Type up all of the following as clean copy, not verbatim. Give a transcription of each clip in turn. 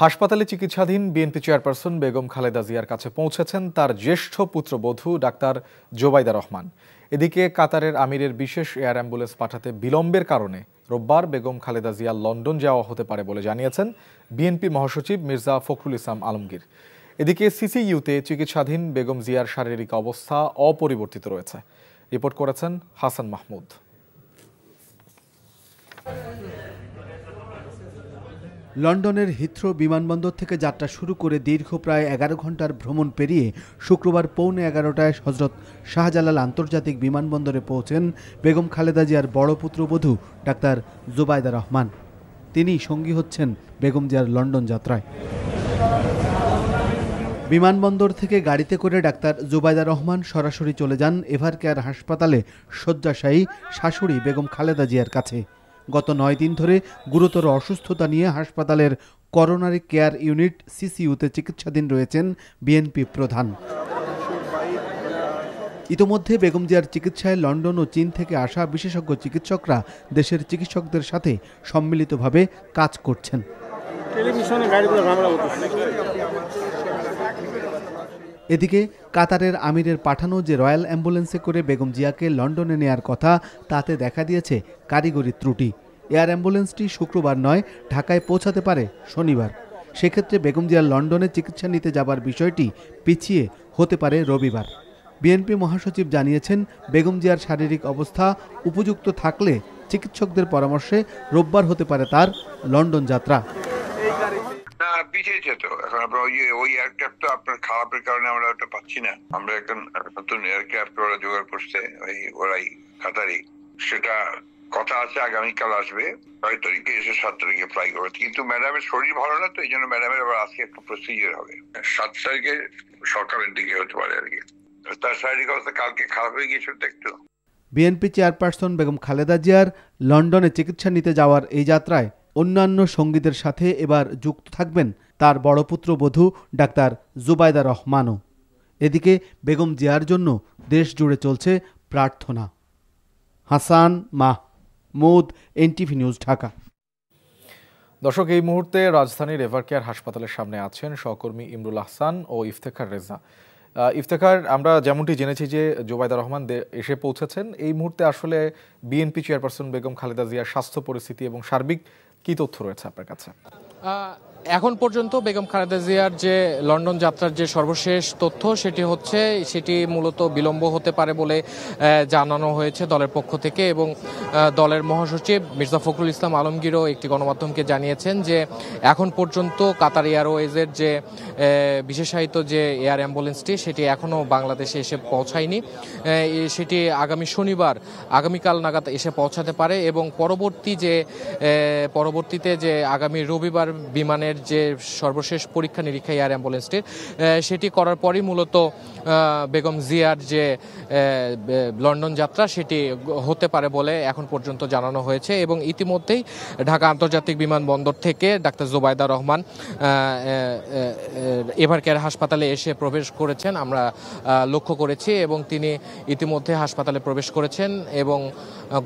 হাসপাতালে চিকিৎসাধীন BNP chairperson Begum Khaleda জিয়ার কাছে পৌঁছেছেন তার জ্যেষ্ঠ পুত্রবধূ ডাক্তার জোবাইদা রহমান। এদিকে কাতারের আমিরের বিশেষ এয়ার অ্যাম্বুলেন্স পাঠাতে বিলম্বের কারণে রোববার বেগম খালেদা জিয়া লন্ডন যাওয়া হতে পারে বলে জানিয়েছেন বিএনপি মহাসচিব মির্জা ফখরুল ইসলাম আলমগীর। এদিকে সিসিইউতে চিকিৎসাধীন বেগম জিয়ার শারীরিক অবস্থা অপরিবর্তিত রয়েছে। রিপোর্ট করেছেন হাসান মাহমুদ। লন্ডনের হিথ্রো বিমানবন্দর থেকে যাত্রা শুরু করে দীর্ঘ প্রায় 11 ঘন্টার ভ্রমণ পেরিয়ে শুক্রবার পৌনে 11টায় হজরত শাহজালাল আন্তর্জাতিক বিমানবন্দরে পৌঁছেন বেগম খালেদা জিয়ার বড় পুত্রবধূ ডাক্তার জোবাইদা রহমান। তিনি সঙ্গী হচ্ছেন বেগম জিয়ার লন্ডন যাত্রায়। বিমানবন্দর থেকে গাড়িতে করে ডাক্তার জোবাইদা রহমান সরাসরি চলে যান এভারকেয়ার হাসপাতালে শয্যাশায়ী শাশুড়ি বেগম খালেদা জিয়ার কাছে। গত 9 দিন ধরে গুরুতর অসুস্থতা নিয়ে হাসপাতালের করোনারি কেয়ার ইউনিট সিসিইউতে চিকিৎসাধীন রয়েছেন বিএনপি প্রধান। ইতোমধ্যে বেগম জিয়ার চিকিৎসায় লন্ডন ও চীন থেকে আসা বিশেষজ্ঞ চিকিৎসকরা দেশের চিকিৎসকদের সাথে সম্মিলিতভাবে কাজ করছেন। এদিকে কাতারের আমিরের পাঠানো যে রয়্যাল অ্যাম্বুলেন্সে করে বেগম জিয়াকে লন্ডনে নেয়ার কথা, তাতে দেখা দিয়েছে কারিগরি ত্রুটি। এয়ার অ্যাম্বুলেন্সটি শুক্রবার নয়, ঢাকায় পৌঁছাতে পারে শনিবার। সেক্ষেত্রে বেগম জিয়ার লন্ডনে চিকিৎসা নিতে যাবার বিষয়টি পিছিয়ে হতে পারে রবিবার। বিএনপি মহাসচিব জানিয়েছেন, বেগম জিয়ার শারীরিক অবস্থা উপযুক্ত থাকলে চিকিৎসকদের পরামর্শে রোববার হতে পারে তার লন্ডন যাত্রা। পিছিয়েছে তো এখন আপনার ওই এয়ারক্রাফট তো আপনার খারাপের কারণে আমরা ওটা পাচ্ছি না। আমরা একটা নতুন এয়ারক্রাফট ওরা জোগাড় করছে, ওরাই কাতারি। সেটা কথা আছে আগামীকাল আসবে, 6 তারিখে এসে 7 তারিখে ফ্লাই করবে। কিন্তু ম্যাডামের শরীর ভালো না, তো এই জন্য ম্যাডামের আবার আজকে একটা প্রসিজার হবে। 7 তারিখে সকালের দিকে হতে পারে আর কি। তার শারীরিক অবস্থা কালকে খারাপ হয়ে গিয়েছিল একটু। বিএনপি চেয়ারপারসন বেগম খালেদা জিয়ার লন্ডনে চিকিৎসা নিতে যাওয়ার এই যাত্রায় অন্যান্য সঙ্গীদের সাথে এবার যুক্ত থাকবেন তার বড় পুত্রবধূ ডাক্তার জোবাইদা রহমানও। এদিকে বেগম জিয়ার জন্য দেশ জুড়ে চলছে প্রার্থনা। Hasan Mahmud, NTV news, Dhaka. দর্শক, এই মুহূর্তে রাজধানীর এভারকেয়ার হাসপাতালের সামনে আছেন সহকর্মী ইমরুল আহসান ও ইফতেখার রেজা। ইফতেখার, আমরা যেমনটি জেনেছি যে জোবাইদা রহমান এসে পৌঁছেছেন। এই মুহূর্তে আসলে বিএনপি চেয়ারপারসন বেগম খালেদা জিয়ার স্বাস্থ্য পরিস্থিতি এবং সার্বিক কি তথ্য রয়েছে আপনার কাছে? এখন পর্যন্ত বেগম খালেদা জিয়ার যে লন্ডন যাত্রার যে সর্বশেষ তথ্য সেটি মূলত বিলম্ব হতে পারে বলে জানানো হয়েছে দলের পক্ষ থেকে, এবং দলের মহাসচিব মির্জা ফখরুল ইসলাম আলমগীরও একটি গণমাধ্যমকে জানিয়েছেন যে এখন পর্যন্ত কাতার এয়ারওয়েজের যে বিশেষায়িত যে এয়ার অ্যাম্বুলেন্সটি সেটি এখনও বাংলাদেশে এসে পৌঁছায়নি। সেটি আগামী শনিবার, আগামীকাল নাগাদ এসে পৌঁছাতে পারে, এবং পরবর্তীতে যে আগামী রবিবার বিমানের যে সর্বশেষ পরীক্ষা নিরীক্ষা এয়ার অ্যাম্বুলেন্সটির সেটি করার পরই মূলত বেগম জিয়ার যে লন্ডন যাত্রা সেটি হতে পারে বলে এখন পর্যন্ত জানানো হয়েছে। এবং ইতিমধ্যেই ঢাকা আন্তর্জাতিক বিমানবন্দর থেকে ডাক্তার জোবাইদা রহমান এভারকেয়ার হাসপাতালে এসে প্রবেশ করেছেন, আমরা লক্ষ্য করেছি, এবং তিনি ইতিমধ্যে হাসপাতালে প্রবেশ করেছেন। এবং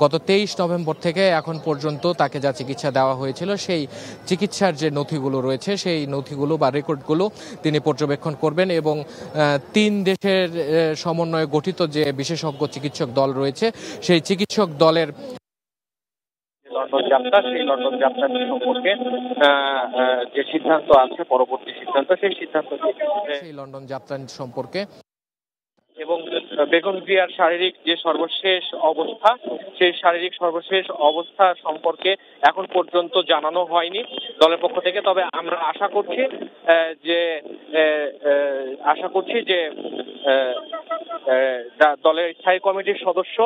গত 23 নভেম্বর থেকে এখন পর্যন্ত তাকে যা চিকিৎসা দেওয়া হয়েছিল সেই চিকিৎসার যে নথিগুলো রয়েছে সেই নথিগুলো বা রেকর্ডগুলো তিনি পর্যবেক্ষণ করবেন, এবং 3 দেশের সমন্বয়ে গঠিত যে বিশেষজ্ঞ চিকিৎসক দল রয়েছে সেই চিকিৎসক দলের লন্ডন যাত্রা, সেই লন্ডন যাত্রা সম্পর্কে যে সিদ্ধান্ত আছে, পরবর্তী সিদ্ধান্ত, সেই লন্ডন যাত্রা সম্পর্কে এবং বেগম জিয়ার শারীরিক যে সর্বশেষ অবস্থা সেই শারীরিক সর্বশেষ অবস্থা সম্পর্কে এখন পর্যন্ত জানানো হয়নি দলের পক্ষ থেকে। তবে আমরা আশা করছি যে দলের স্থায়ী কমিটির সদস্য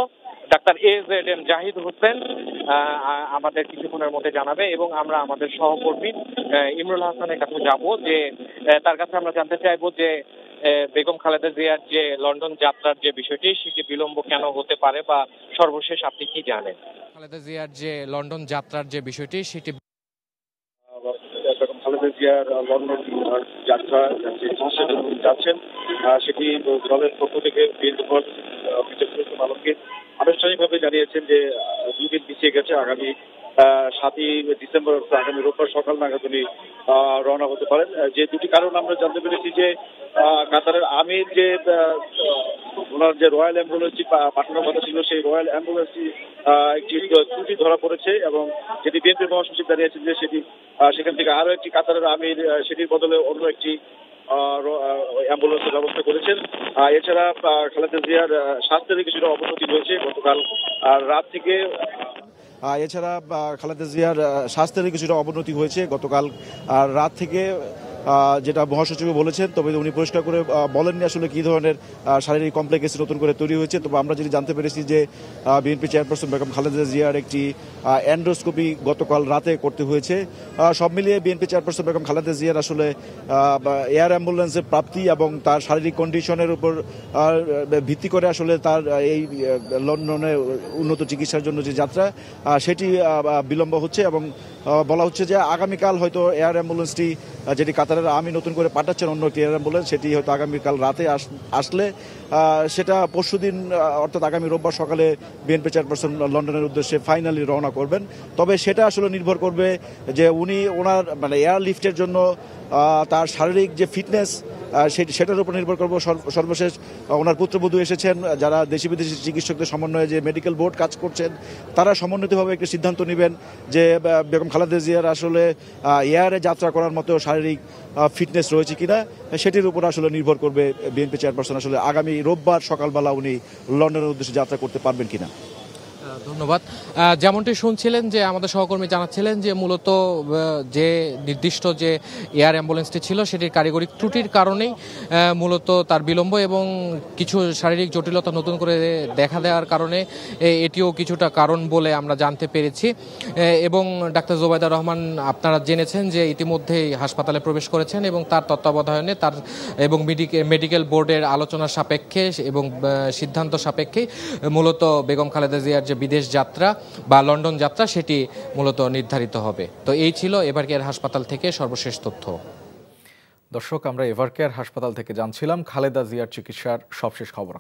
ডাক্তার AZM জাহিদ হোসেন আমাদের কিছুক্ষণের মধ্যে জানাবে, এবং আমরা আমাদের সহকর্মী ইমরুল হাসানের কাছে যাব, যে তার কাছে আমরা জানতে চাইবো যে বেগম খালেদা জিয়ার যে লন্ডন যাত্রার যে বিষয়টি সেটি বিলম্ব কেন হতে পারে, বা সর্বশেষ আপনি কি জানেন খালেদা জিয়ার যে লন্ডন যাত্রার যে বিষয়টি সেটি? বেগম খালেদা জিয়ার লন্ডন যাত্রা যাচ্ছেন, সেটি দলের পক্ষ থেকে আনুষ্ঠানিকভাবে জানিয়েছেন যে 2 দিন পিছিয়ে গেছে। আগামী 7ই ডিসেম্বর, আগামী রোববার সকাল নাগাদ উনি রওনা হতে পারেন। যে দুটি কারণ আমরা জানতে পেরেছি যে কাতারের আমির যে ওনার যে রয়্যাল অ্যাম্বুলেন্সটি পাঠানোর কথা ছিল, সেই রয়্যাল অ্যাম্বুলেন্সটি একটি ত্রুটি ধরা পড়েছে এবং যেটি বিএনপি মহাসচিব জানিয়েছেন যে সেটি সেখান থেকে আরো একটি কাতারের আমির সেটির বদলে অন্য একটি অ্যাম্বুলেন্সের ব্যবস্থা করেছেন। এছাড়া খালেদা জিয়ার স্বাস্থ্যের কিছুটা অবনতি হয়েছে গতকাল রাত থেকে। এছাড়া খালেদা জিয়ার স্বাস্থ্যের কিছুটা অবনতি হয়েছে গতকাল রাত থেকে, যেটা মহাসচিব বলেছেন। তবে উনি পরিষ্কার করে বলেননি আসলে কি ধরনের শারীরিক কমপ্লেক্স নতুন করে তৈরি হয়েছে। তবে আমরা যেটি জানতে পেরেছি যে বিএনপি চেয়ারপারসন বেগম খালেদা জিয়ার একটি এন্ডোস্কোপি গতকাল রাতে করতে হয়েছে। সব মিলিয়ে বিএনপি চেয়ারপারসন বেগম খালেদা জিয়ার আসলে এয়ার অ্যাম্বুলেন্সের প্রাপ্তি এবং তার শারীরিক কন্ডিশনের উপর ভিত্তি করে আসলে তার এই লন্ডনে উন্নত চিকিৎসার জন্য যে যাত্রা সেটি বিলম্ব হচ্ছে এবং বলা হচ্ছে যে আগামীকাল হয়তো এয়ার অ্যাম্বুলেন্সটি, যেটি কাতারের আমি নতুন করে পাঠাচ্ছেন অন্য একটি এয়ার অ্যাম্বুলেন্স, সেটি হয়তো আগামীকাল রাতে আসলে সেটা পরশুদিন অর্থাৎ আগামী রোববার সকালে বিএনপি চেয়ারপারসন লন্ডনের উদ্দেশ্যে ফাইনালি রওনা করবেন। তবে সেটা আসলে নির্ভর করবে যে উনি ওনার এয়ার লিফটের জন্য তার শারীরিক যে ফিটনেস সেটার উপর নির্ভর করবো। সর্বশেষ ওনার পুত্রবধূ এসেছেন, যারা দেশি বিদেশি চিকিৎসকদের সমন্বয়ে যে মেডিকেল বোর্ড কাজ করছেন, তারা সমন্বিতভাবে একটি সিদ্ধান্ত নেবেন যে বেগম খালেদা জিয়ার আসলে এয়ারে যাত্রা করার মতো শারীরিক ফিটনেস রয়েছে কিনা, সেটির উপর আসলে নির্ভর করবে বিএনপি চেয়ারপারসন আসলে আগামী রোববার সকালবেলা উনি লন্ডনের উদ্দেশ্যে যাত্রা করতে পারবেন কিনা। ধন্যবাদ। যেমনটি শুনছিলেন যে আমাদের সহকর্মী জানাচ্ছিলেন যে মূলত যে নির্দিষ্ট যে এয়ার অ্যাম্বুলেন্সটি ছিল সেটির কারিগরি ত্রুটির কারণেই মূলত তার বিলম্ব এবং কিছু শারীরিক জটিলতা নতুন করে দেখা দেওয়ার কারণে এটিও কিছুটা কারণ বলে আমরা জানতে পেরেছি। এবং ডাক্তার জোবাইদা রহমান আপনারা জেনেছেন যে ইতিমধ্যেই হাসপাতালে প্রবেশ করেছেন এবং তার তত্ত্বাবধানে তার এবং মেডিকেল বোর্ডের আলোচনা সাপেক্ষে এবং সিদ্ধান্ত সাপেক্ষে মূলত বেগম খালেদা জিয়ার যে বিদেশ যাত্রা বা লন্ডন যাত্রা সেটি মূলত নির্ধারিত হবে। তো এই ছিল এভারকেয়ার হাসপাতাল থেকে সর্বশেষ তথ্য। দর্শক, আমরা এভারকেয়ার হাসপাতাল থেকে জানছিলাম খালেদা জিয়ার চিকিৎসার সবশেষ খবর।